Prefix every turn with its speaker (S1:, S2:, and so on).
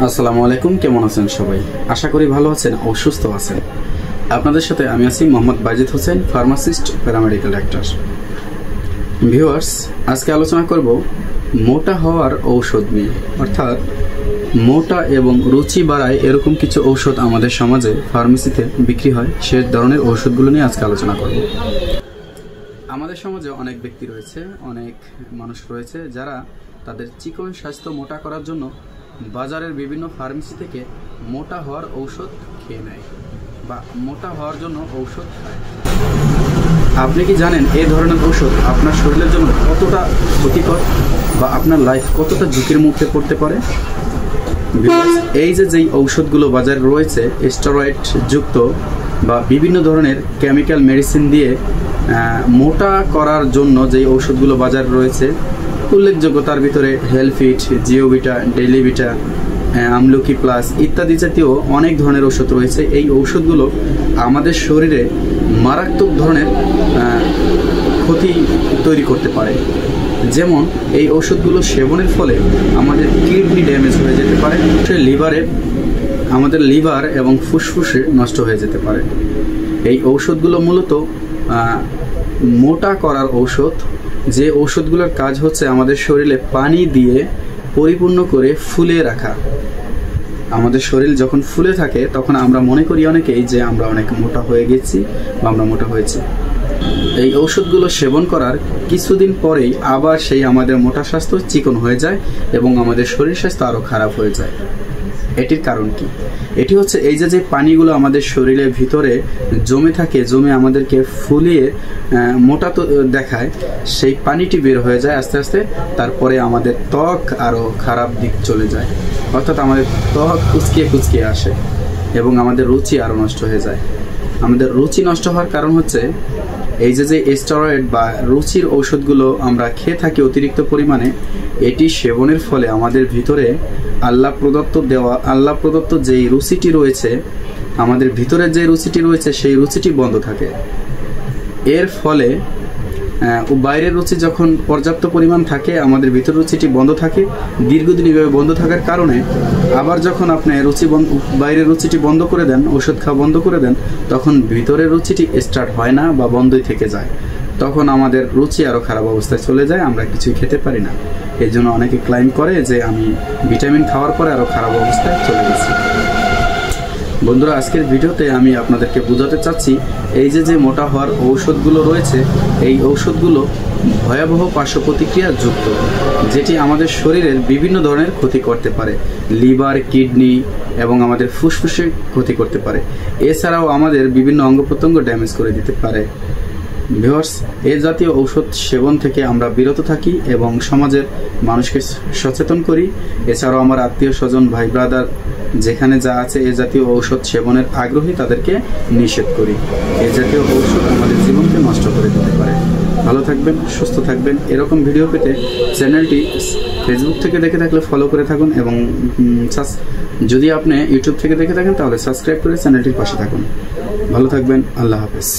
S1: আসসালামু আলাইকুম, কেমন আছেন সবাই? আশা করি ভালো আছেন ও সুস্থ আছেন। আপনাদের সাথে আমি আছি Mohammad Bayzid Hossain, pharmacist, paramedical doctor. Viewers, আজকে আলোচনা করব মোটা হওয়ার ঔষধ নিয়ে, অর্থাৎ মোটা এবং রুচি বাড়ায় এরকম কিছু ঔষধ আমাদের সমাজে ফার্মেসিতে বিক্রি হয়, সে ধরনের ঔষধগুলো নিয়ে আজকে আলোচনা করব। আমাদের সমাজে অনেক ব্যক্তি রয়েছে, অনেক মানুষ রয়েছে যারা তাদের চিকন স্বাস্থ্য মোটা করার জন্য বাজারের বিভিন্ন ফার্মেসি থেকে মোটা হওয়ার ঔষধ খেয়ে নেয় বা মোটা হওয়ার জন্য ঔষধ খায়। আপনি কি জানেন এই ধরনের ঔষধ আপনার শরীরের জন্য কতটা ক্ষতিকর বা আপনার লাইফ কতটা ঝুঁকির মুখে পড়তে পারে? এই যেই ঔষধগুলো বাজারে রয়েছে, স্টেরয়েড যুক্ত বা বিভিন্ন ধরনের কেমিক্যাল মেডিসিন দিয়ে মোটা করার জন্য যেই ঔষধগুলো বাজারে রয়েছে, উল্লেখযোগ্য তার ভিতরে হেলফিট, জিওভিটা, ডেলিভিটা, আমলকি প্লাস ইত্যাদি জাতীয় অনেক ধরনের ঔষধ রয়েছে। এই ঔষধগুলো আমাদের শরীরে মারাত্মক ধরনের ক্ষতি তৈরি করতে পারে। যেমন এই ঔষধগুলো সেবনের ফলে আমাদের কিডনি ড্যামেজ হয়ে যেতে পারে, আমাদের লিভার এবং ফুসফুসে নষ্ট হয়ে যেতে পারে। এই ঔষধগুলো মূলত মোটা করার ঔষধ, যে ঔষধগুলোর কাজ হচ্ছে আমাদের শরীরে পানি দিয়ে পরিপূর্ণ করে ফুলিয়ে রাখা। আমাদের শরীর যখন ফুলে থাকে তখন আমরা মনে করি অনেকেই যে আমরা অনেক মোটা হয়ে গেছি বা আমরা মোটা হয়েছি। এই ঔষধগুলো সেবন করার কিছুদিন পরেই আবার সেই আমাদের মোটা স্বাস্থ্য চিকন হয়ে যায় এবং আমাদের শরীর স্বাস্থ্য আরও খারাপ হয়ে যায়। এটির কারণ কি? এটি হচ্ছে এই যে পানিগুলো আমাদের শরীরের ভিতরে জমে থাকে, জমে আমাদেরকে ফুলিয়ে মোটা তো দেখায়, সেই পানিটি বের হয়ে যায় আস্তে আস্তে। তারপরে আমাদের ত্বক আরও খারাপ দিক চলে যায়, অর্থাৎ আমাদের ত্বক কুচকিয়ে আসে এবং আমাদের রুচি আরও নষ্ট হয়ে যায়। আমাদের রুচি নষ্ট হওয়ার কারণ হচ্ছে এই যে স্টেরয়েড বা রুচির ঔষধগুলো আমরা খেয়ে থাকি অতিরিক্ত পরিমাণে। এটি সেবনের ফলে আমাদের ভিতরে আল্লাহ প্রদত্ত যেই রুচিটি রয়েছে, আমাদের ভিতরে যে রুচিটি রয়েছে সেই রুচিটি বন্ধ থাকে। এর ফলে বাইরের রুচি যখন পর্যাপ্ত পরিমাণ থাকে, আমাদের ভিতর রুচিটি বন্ধ থাকে। দীর্ঘদিন এভাবে বন্ধ থাকার কারণে আবার যখন আপনি বাইরের রুচিটি বন্ধ করে দেন, ওষুধ খাওয়া বন্ধ করে দেন, তখন ভিতরের রুচিটি স্টার্ট হয় না বা বন্ধই থেকে যায়। তখন আমাদের রুচি আরও খারাপ অবস্থায় চলে যায়, আমরা কিছুই খেতে পারি না। এই জন্য অনেকে ক্লাইম করে যে আমি ভিটামিন খাওয়ার পরে আরও খারাপ অবস্থায় চলে গেছি। বন্ধুরা, আজকের ভিডিওতে আমি আপনাদেরকে বোঝাতে চাচ্ছি এই যে মোটা হওয়ার ঔষধগুলো রয়েছে, এই ঔষধগুলো ভয়াবহ পার্শ্ব প্রতিক্রিয়া যুক্ত, যেটি আমাদের শরীরের বিভিন্ন ধরনের ক্ষতি করতে পারে। লিভার, কিডনি এবং আমাদের ফুসফুসে ক্ষতি করতে পারে। এছাড়াও আমাদের বিভিন্ন অঙ্গ প্রত্যঙ্গ ড্যামেজ করে দিতে পারে। ভিউয়ার্স, এই জাতীয় ঔষধ সেবন থেকে আমরা বিরত থাকি এবং সমাজের মানুষকে সচেতন করি। এছাড়াও আমার আত্মীয় স্বজন, ভাই ব্রাদার যেখানে যা আছে এই জাতীয় ঔষধ সেবনের আগ্রহী তাদেরকে নিষেধ করি। এই জাতীয় ঔষধ আমাদের জীবনকে নষ্ট করে দিতে পারে। ভালো থাকবেন, সুস্থ থাকবেন। এরকম ভিডিও পেতে চ্যানেলটি ফেসবুক থেকে দেখে থাকলে ফলো করে থাকুন এবং যদি আপনি ইউটিউব থেকে দেখে থাকেন তাহলে সাবস্ক্রাইব করে চ্যানেলটির পাশে থাকুন। ভালো থাকবেন। আল্লাহ হাফেজ।